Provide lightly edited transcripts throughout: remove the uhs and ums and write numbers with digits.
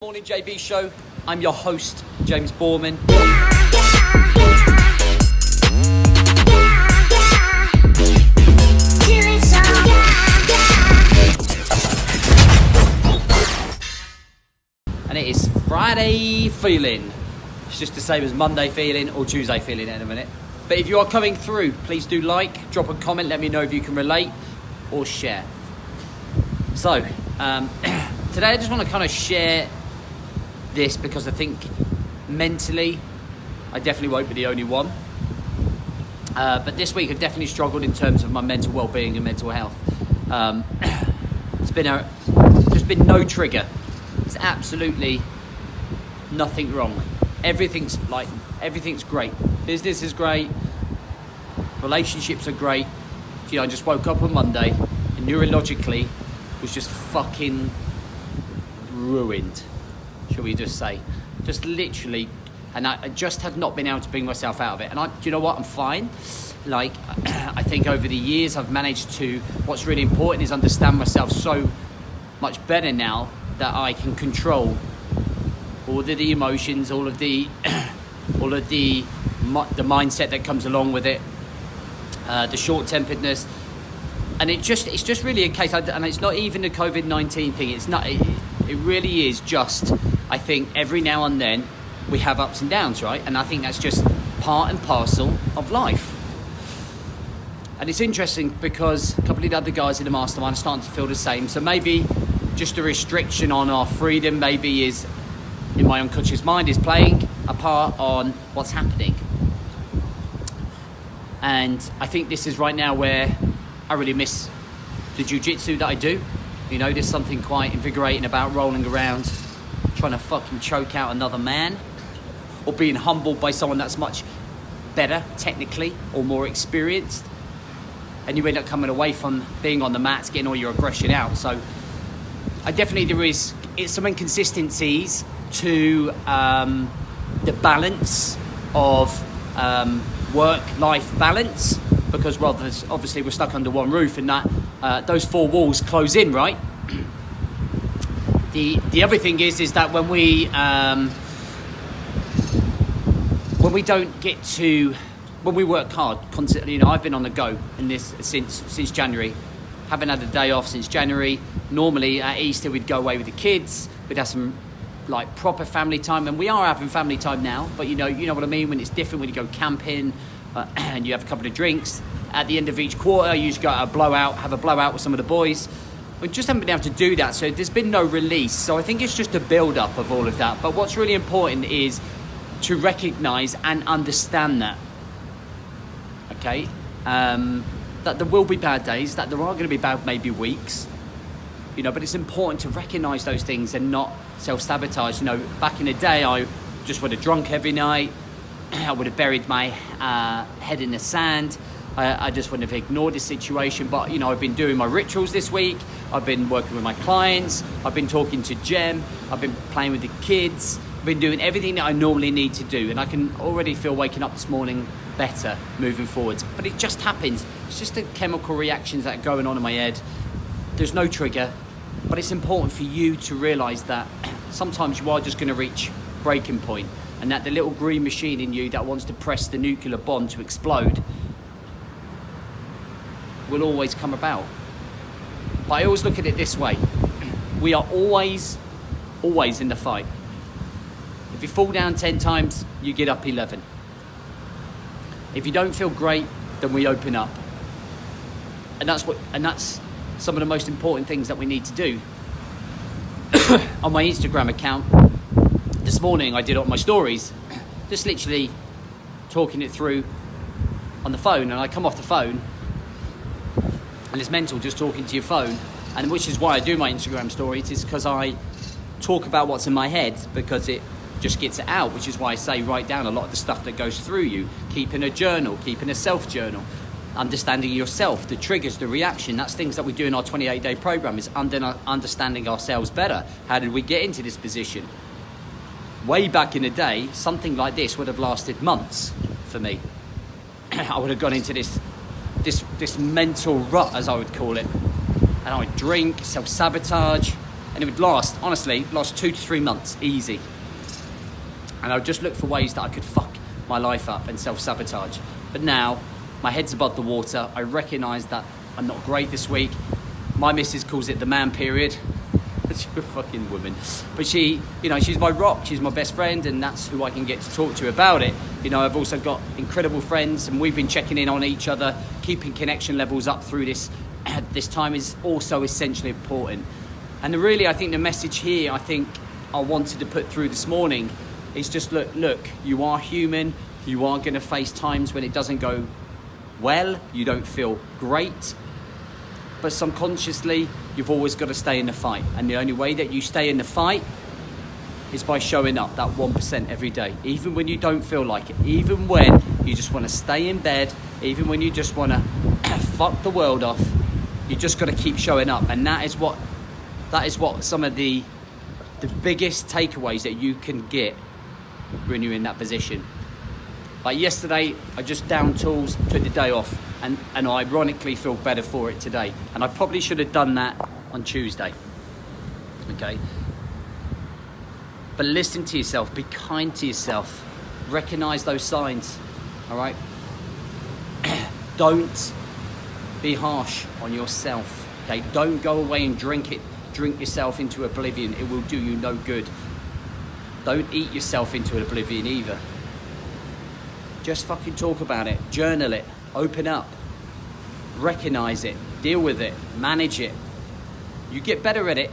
Morning JB Show. I'm your host, James Borman. And it is Friday feeling. It's just the same as Monday feeling or Tuesday feeling in a minute. But if you are coming through, please do like, drop a comment, let me know if you can relate or share. So, today I just want to kind of share this because I think mentally I definitely won't be the only one, but this week I've definitely struggled in terms of my mental well-being and mental health. There's been no trigger. There's absolutely nothing wrong. Everything's great. Business is great, relationships are great. I just woke up on Monday and neurologically was just fucking ruined, shall we just say, just literally, and I just have not been able to bring myself out of it. And do you know what? I'm fine. I think over the years I've managed to, what's really important is understand myself so much better now that I can control all of the emotions, all of the mindset that comes along with it, the short-temperedness. And it's just really a case, and it's not even a COVID-19 thing. It's not. It really is just, I think every now and then we have ups and downs, right? And I think that's just part and parcel of life. And it's interesting because a couple of the other guys in the mastermind are starting to feel the same. So maybe just a restriction on our freedom maybe is, in my unconscious mind, is playing a part on what's happening. And I think this is right now where I really miss the jiu-jitsu that I do. There's something quite invigorating about rolling around, trying to fucking choke out another man, or being humbled by someone that's much better technically or more experienced. And you end up coming away from being on the mats, getting all your aggression out. So there is some inconsistencies to the balance of work-life balance. Because obviously we're stuck under one roof, and that those four walls close in, right? The other thing is that when we work hard constantly, I've been on the go in this since January, haven't had a day off since January. Normally at Easter we'd go away with the kids, we'd have some proper family time, and we are having family time now. But you know what I mean, when it's different when you go camping. And you have a couple of drinks. At the end of each quarter, you just have a blowout with some of the boys. We just haven't been able to do that, so there's been no release. So I think it's just a build-up of all of that. But what's really important is to recognise and understand that, okay? That there will be bad days, that there are going to be bad maybe weeks, but it's important to recognise those things and not self-sabotage. Back in the day, I just would have drunk every night. I would have buried my head in the sand. I just wouldn't have ignored the situation. But, I've been doing my rituals this week. I've been working with my clients. I've been talking to Jem. I've been playing with the kids. I've been doing everything that I normally need to do. And I can already feel waking up this morning better moving forwards. But it just happens. It's just the chemical reactions that are going on in my head. There's no trigger. But it's important for you to realise that sometimes you are just going to reach breaking point. And that the little green machine in you that wants to press the nuclear bomb to explode will always come about. But I always look at it this way. We are always in the fight. If you fall down 10 times, you get up 11. If you don't feel great, then we open up. And that's some of the most important things that we need to do. On my Instagram account, this morning I did it on my stories, just literally talking it through on the phone, and I come off the phone and it's mental just talking to your phone, and which is why I do my Instagram stories, is because I talk about what's in my head, because it just gets it out, which is why I say write down a lot of the stuff that goes through you, keeping a journal, keeping a self-journal, understanding yourself, the triggers, the reaction. That's things that we do in our 28-day program, is understanding ourselves better. How did we get into this position? Way back in the day, something like this would have lasted months for me. I would have gone into this mental rut, as I would call it. And I would drink, self-sabotage, And it would last 2 to 3 months, easy. And I would just look for ways that I could fuck my life up and self-sabotage. But now, my head's above the water. I recognise that I'm not great this week. My missus calls it the man period. She's a fucking woman. But she, she's my rock. She's my best friend, and that's who I can get to talk to about it. I've also got incredible friends, and we've been checking in on each other, keeping connection levels up through this. This time is also essentially important. And really, I think the message here, I wanted to put through this morning is just look, you are human. You are going to face times when it doesn't go well. You don't feel great. But subconsciously, you've always got to stay in the fight. And the only way that you stay in the fight is by showing up that 1% every day. Even when you don't feel like it. Even when you just want to stay in bed. Even when you just want to fuck the world off. You just got to keep showing up. And that is what some of the biggest takeaways that you can get when you're in that position. Like yesterday, I just downed tools, took the day off, and I ironically feel better for it today. And I probably should have done that on Tuesday. Okay? But listen to yourself, be kind to yourself, recognize those signs, all right? Don't be harsh on yourself, okay? Don't go away and drink yourself into oblivion. It will do you no good. Don't eat yourself into oblivion either. Just fucking talk about it, journal it, open up, recognize it, deal with it, manage it. You get better at it.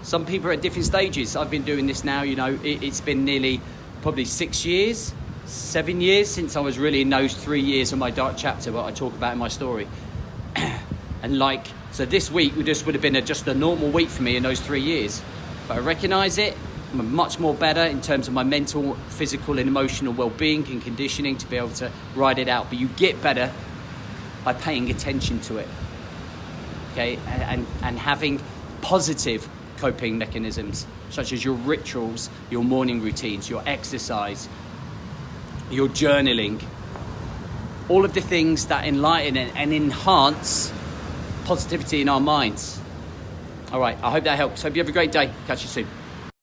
Some people are at different stages. I've been doing this now, it's been nearly probably 6 years, 7 years since I was really in those 3 years of my dark chapter, what I talk about in my story. And so this week would have been just a normal week for me in those 3 years. But I recognize it. I'm much more better in terms of my mental, physical and emotional well-being and conditioning to be able to ride it out. But you get better by paying attention to it, okay? And having positive coping mechanisms, such as your rituals, your morning routines, your exercise, your journaling, all of the things that enlighten and enhance positivity in our minds. All right, I hope that helps. Hope you have a great day. Catch you soon.